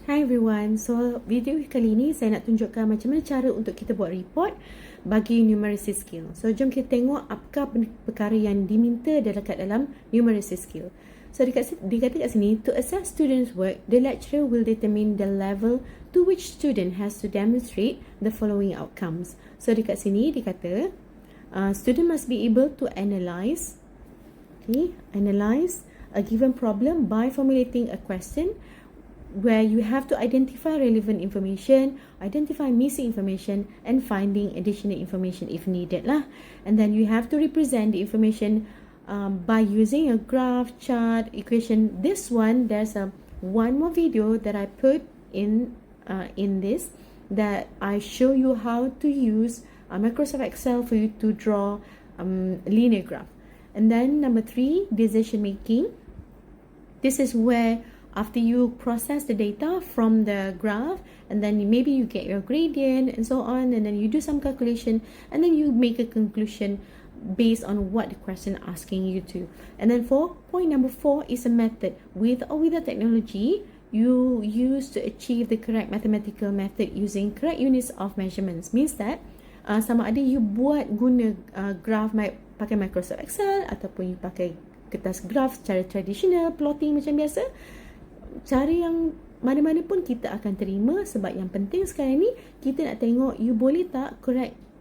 Hi everyone, so video kali ini saya nak tunjukkan macam mana cara untuk kita buat report bagi numeracy skill. So jom kita tengok apakah perkara yang diminta dekat dalam numeracy skill. So dikata kat sini, to assess students' work, the lecturer will determine the level to which student has to demonstrate the following outcomes. So dekat sini dikata, student must be able to analyze a given problem by formulating a question where you have to identify relevant information, identify missing information, and finding additional information if needed lah. And then you have to represent the information by using a graph, chart, equation. This one, there's one more video that I put in this, that I show you how to use Microsoft Excel for you to draw linear graph. And then number 3, decision making. This is where after you process the data from the graph, and then maybe you get your gradient and so on, and then you do some calculation, and then you make a conclusion based on what the question asking you to. And then point number 4 is a method. With or without technology, you use to achieve the correct mathematical method using correct units of measurements. Means that sama ada you buat guna graph pakai Microsoft Excel, ataupun you pakai kertas graph secara traditional, plotting macam biasa, cara yang mana-mana pun kita akan terima. Sebab yang penting sekarang ni kita nak tengok you boleh tak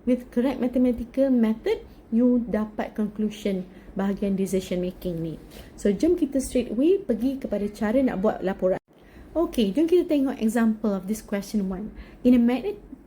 with correct mathematical method you dapat conclusion bahagian decision making ni. So jom kita straight away pergi kepada cara nak buat laporan. Okay, jom kita tengok example of this question 1. In a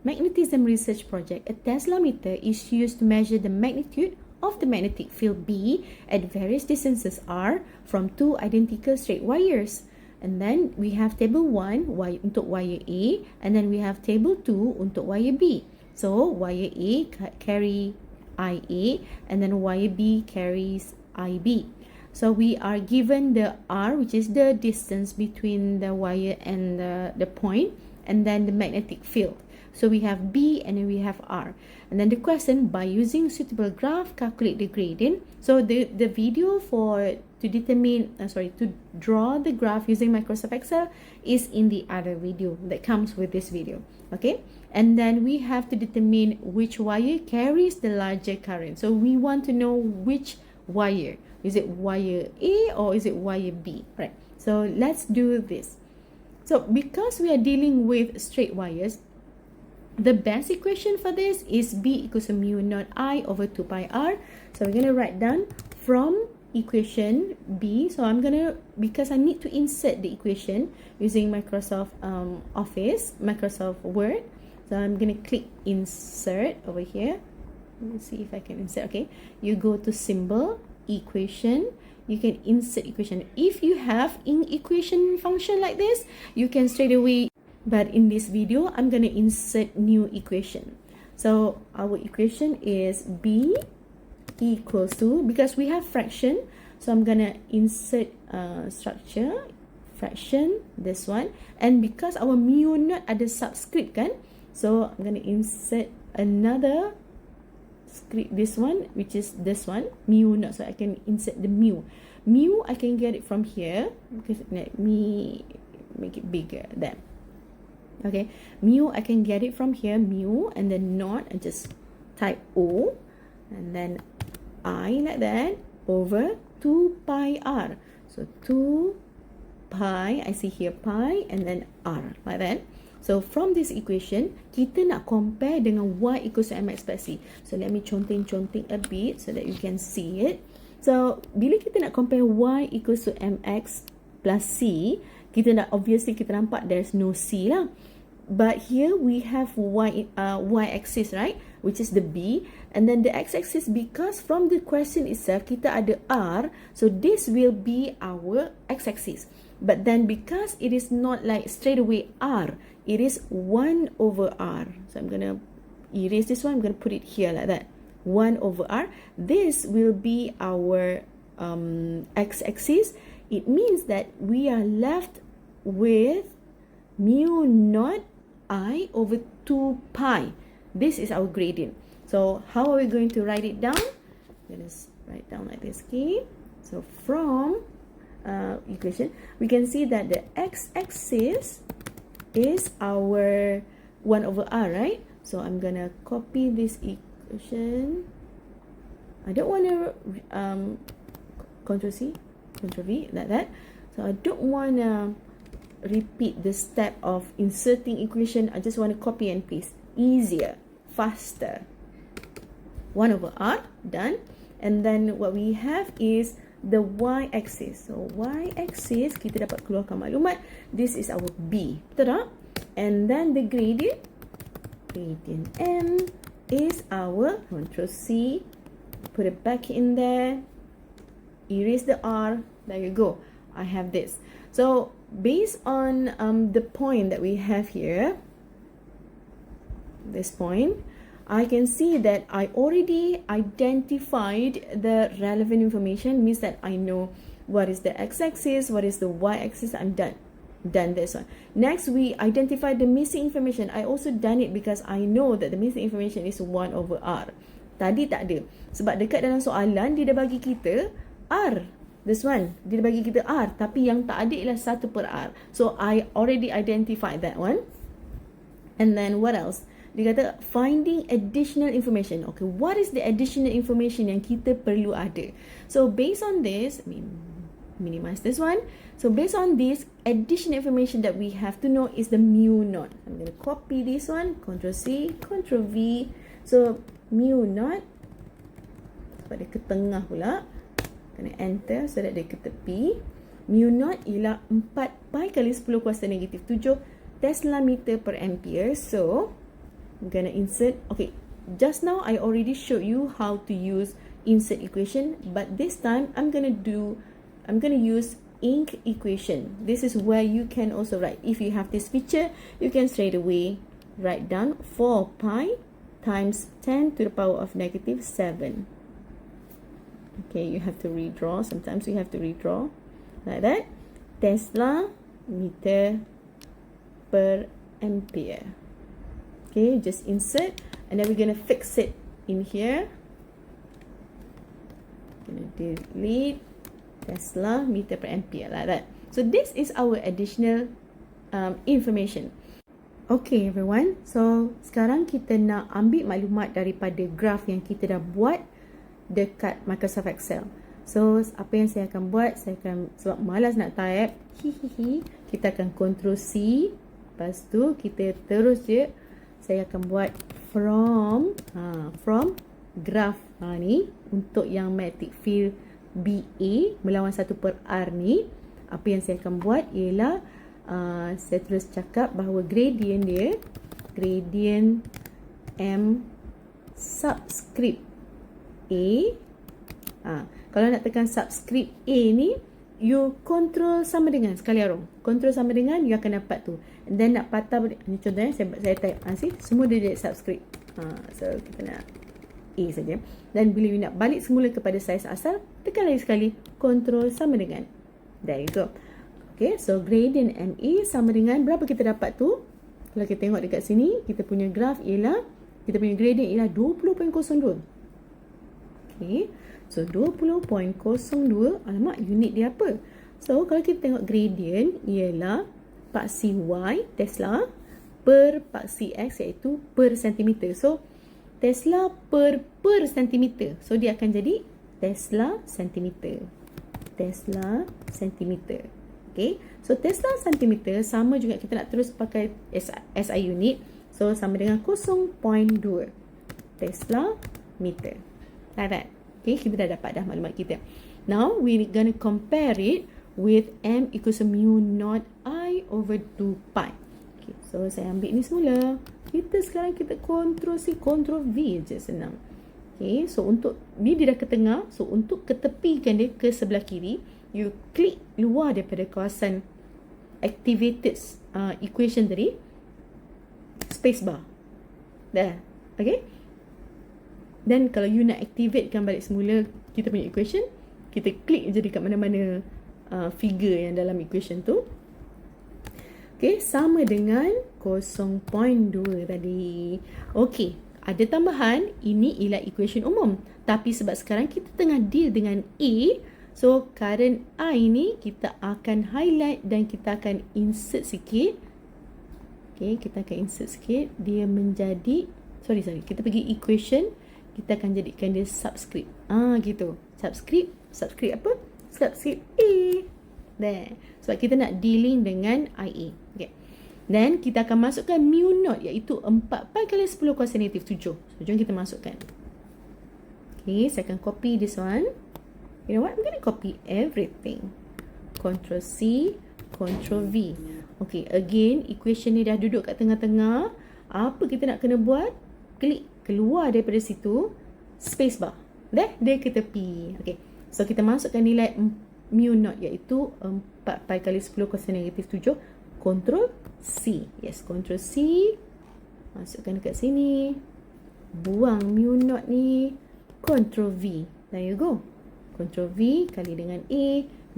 magnetism research project, a Tesla meter is used to measure the magnitude of the magnetic field B at various distances R from two identical straight wires. And then we have table 1 untuk wire A, and then we have table 2 untuk wire B. So wire A carry IA, and then wire B carries IB. So we are given the R, which is the distance between the wire and the point, and then the magnetic field. So we have B and then we have R. And then the question, by using suitable graph, calculate the gradient. So the video to draw the graph using Microsoft Excel is in the other video that comes with this video. Okay, and then we have to determine which wire carries the larger current. So we want to know which wire. Is it wire A or is it wire B? Right. So let's do this. So because we are dealing with straight wires, the best equation for this is B equals to mu naught I over 2 pi R. So we're going to write down from equation B. So I'm going to, because I need to insert the equation using Microsoft Office, Microsoft Word. So I'm going to click insert over here. Let me see if I can insert. Okay, you go to symbol, equation. You can insert equation. If you have in equation function like this, you can straight away. But in this video, I'm going to insert new equation. So our equation is B equals to, because we have fraction, so I'm going to insert structure, fraction, this one. And because our mu naught ada subscript kan, so I'm going to insert another script, this one, which is this one, mu naught. So I can insert the mu. Mu, I can get it from here, because let me make it bigger then. Okay, mu, I can get it from here, mu, and then naught, and just type O, and then I like that, over 2 pi R. So 2 pi, I see here pi, and then R, like that. So from this equation, kita nak compare dengan Y equals to MX plus C. So let me conteng-conteng a bit so that you can see it. So bila kita nak compare Y equals to MX plus C, kita nak, obviously kita nampak there's no C lah. But here we have y-axis, right, which is the B, and then the x-axis, because from the question itself kita ada R, so this will be our x-axis. But then because it is not like straight away R, it is 1 over R. So I'm going to erase this one, I'm going to put it here like that, 1 over R. This will be our x-axis. It means that we are left with mu naught I over 2 pi. This is our gradient. So how are we going to write it down? Let us write down like this. Okay. So from equation, we can see that the x-axis is our 1 over r, right? So I'm gonna copy this equation. I don't want to Control C, Control V, like that. So I don't want to repeat the step of inserting equation. I just want to copy and paste. Easier, faster. 1 over r, done. And then what we have is the y-axis. So y-axis, kita dapat keluarkan maklumat. This is our B, betul tak? And then the gradient M is our Control C. Put it back in there. Erase the R. There you go. I have this. So based on the point that we have here, this point, I can see that I already identified the relevant information. Means that I know what is the x-axis, what is the y-axis. I'm done this one. Next, we identify the missing information. I also done it because I know that the missing information is 1 over r. Tadi tak ada. Sebab dekat dalam soalan, dia dah bagi kita r. This one, dia dah bagi kita r. Tapi yang tak ada ialah 1 per r. So, I already identified that one. And then, what else? Dia kata, finding additional information. Okay, what is the additional information yang kita perlu ada? So, based on this, minimize this one. So, based on this, additional information that we have to know is the mu naught. I'm going to copy this one. Control C, Control V. So, mu naught. Sebab dia ke tengah pula. Kena enter so that dia ke tepi. Mu naught ialah 4 pi kali 10 kuasa negatif 7 Tesla meter per ampere. So, I'm going to insert. Okay, just now I already showed you how to use insert equation. But this time, I'm going to use ink equation. This is where you can also write. If you have this feature, you can straight away write down 4 pi times 10 to the power of negative 7. Okay, you have to redraw. Sometimes you have to redraw like that. Tesla meter per ampere. Okay, just insert, and then we're going to fix it in here. Going to delete Tesla meter per ampere like that. So this is our additional information. Okay everyone, so sekarang kita nak ambil maklumat daripada graf yang kita dah buat dekat Microsoft Excel. So apa yang saya akan buat, saya akan, sebab malas nak type, kita akan Ctrl C, lepas tu kita terus je, saya akan buat from graph ni untuk yang magnetic field BA melawan 1 per R ni. Apa yang saya akan buat ialah saya terus cakap bahawa gradient dia, gradient M subscript A. Kalau nak tekan subscript A ni, you control sama dengan sekali arrow. Control sama dengan, you akan dapat tu. And then nak patah balik. Ni contohnya saya type. See? Semua dia jadi subscript. So kita nak A saja. Dan bila you nak balik semula kepada saiz asal, tekan lagi sekali. Control sama dengan. There you go. Okay. So gradient MA sama dengan berapa kita dapat tu. Kalau kita tengok dekat sini, kita punya graf ialah, kita punya gradient ialah 20.02. Okay. So 20.02, alamak, unit dia apa? So kalau kita tengok gradient ialah paksi Y Tesla per paksi X, iaitu per centimeter. So Tesla per centimeter. So dia akan jadi Tesla centimeter. Tesla centimeter. Okay. So Tesla centimeter sama juga, kita nak terus pakai SI unit. So sama dengan 0.2 Tesla meter. Like that. Okay, kita dah dapat dah maklumat kita. Now, we're going to compare it with M equals to mu naught I over 2 pi. Okay, so saya ambil ni semula. Sekarang kita Ctrl C, Ctrl V je, senang. Okay, so untuk, ni dia dah ke tengah. So, untuk ketepikan dia ke sebelah kiri, you klik luar daripada kawasan activated equation tadi. Spacebar. Dah. Okay. Dan kalau you nak activatekan balik semula kita punya equation, kita klik je dekat mana-mana figure yang dalam equation tu. Okay, sama dengan 0.2 tadi. Okay, ada tambahan, ini ialah equation umum. Tapi sebab sekarang kita tengah deal dengan A, so current I ni kita akan highlight dan kita akan insert sikit Okay, kita akan insert sikit. Dia menjadi, sorry, kita pergi equation. Kita akan jadikan dia subscript. Gitu. Subscript apa? Subscript A. There. Sebab kita nak dealing dengan IA. Okay. Then, kita akan masukkan mu naught, iaitu 4 pi kali 10 kuasa negatif 7. So, jom kita masukkan. Okay, saya akan copy this one. You know what? I'm going to copy everything. Ctrl C, Ctrl V. Okay, again, equation ni dah duduk kat tengah-tengah. Apa kita nak kena buat? Klik keluar daripada situ. Space bar. Dia ke tepi. Okay, so kita masukkan nilai mu naught, iaitu 4 pi kali 10 kuasa negatif 7. Ctrl C. Yes, Ctrl C. Masukkan dekat sini. Buang mu naught ni. Ctrl V. There you go. Ctrl V kali dengan A.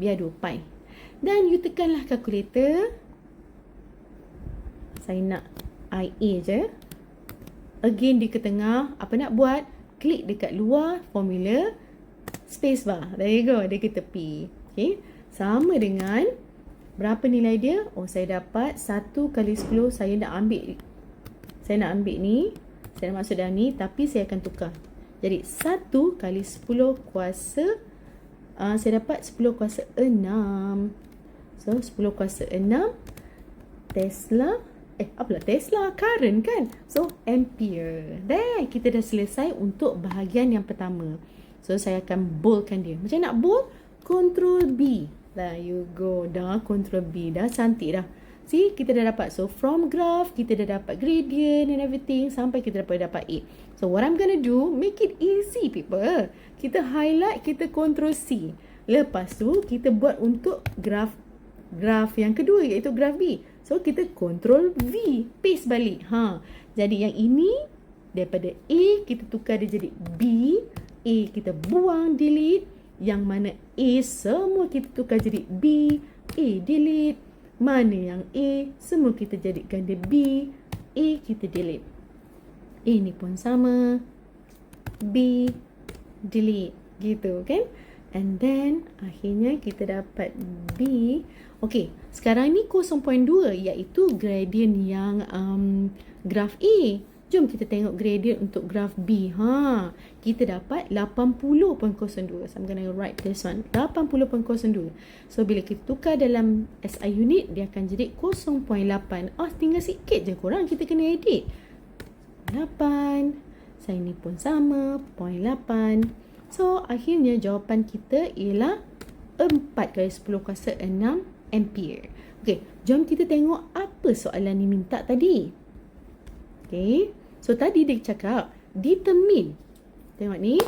Biar 2 pi. Dan you tekanlah kalkulator. Saya nak IA je. Again, di ke tengah. Apa nak buat? Klik dekat luar formula. Space bar. There you go. Dia ke tepi. Okay. Sama dengan berapa nilai dia? Oh, saya dapat 1 kali 10. Saya nak ambil ni. Saya nak masuk dalam ni. Tapi saya akan tukar. Jadi 1 kali 10 kuasa. Saya dapat 10 kuasa 6. So 10 kuasa 6. Tesla. Apalah Tesla, current kan? So ampere. There, kita dah selesai untuk bahagian yang pertama. So saya akan boldkan dia. Macam nak bold? Ctrl B. There you go. Dah Ctrl B. Dah cantik dah. See, kita dah dapat. So from graph, kita dah dapat gradient and everything. Sampai kita dapat A. So what I'm gonna do, make it easy people. Kita highlight, kita Ctrl C. Lepas tu, kita buat untuk graph yang kedua, iaitu graph B. So, kita Ctrl V. Paste balik. Jadi, yang ini, daripada A, kita tukar dia jadi B. A, kita buang, delete. Yang mana A, semua kita tukar jadi B. A, delete. Mana yang A, semua kita jadikan dia B. A, kita delete. A ni pun sama. B, delete. Gitu, kan? And then, akhirnya kita dapat B. Okay, sekarang ni 0.2 iaitu gradient yang graf A. Jom kita tengok gradient untuk graf B. Kita dapat 80.02. So, I'm gonna write this one. 80.02. So, bila kita tukar dalam SI unit, dia akan jadi 0.8. Tinggal sikit je korang. Kita kena edit. 8. Saya ni pun sama. 0.8. So, akhirnya jawapan kita ialah 4 kali 10 kuasa 6 ampere. Okay, jom kita tengok apa soalan ni minta tadi. Okay, so tadi dia cakap determine. Tengok ni.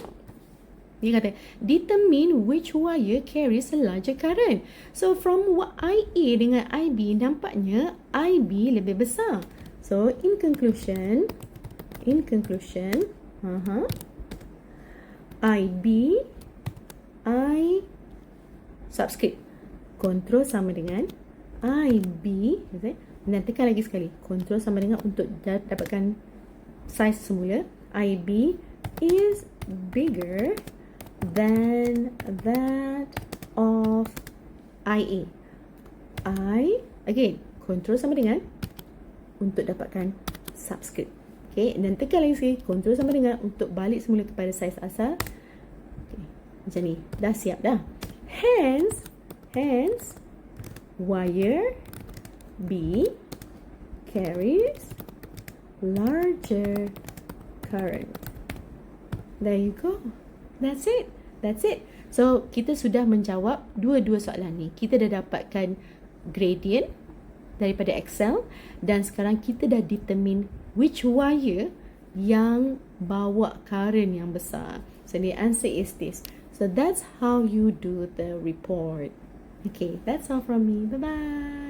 Dia kata determine which wire carries a larger current. So from IA dengan IB, nampaknya IB lebih besar. So in conclusion, IB, I subscript. Ctrl sama dengan IB. Dan tekan lagi sekali. Ctrl sama dengan untuk dapatkan size semula. IB is bigger than that of IA. Again, Ctrl sama dengan untuk dapatkan subscript. Okay, dan tekan lagi sekali. Ctrl sama dengan untuk balik semula kepada size asal. Okay, macam ni. Dah siap dah. Hence, wire B carries larger current. There you go. That's it. So, kita sudah menjawab dua-dua soalan ni. Kita dah dapatkan gradient daripada Excel dan sekarang kita dah determine which wire yang bawa current yang besar. So, the answer is this. So, that's how you do the report. Okay, that's all from me. Bye-bye.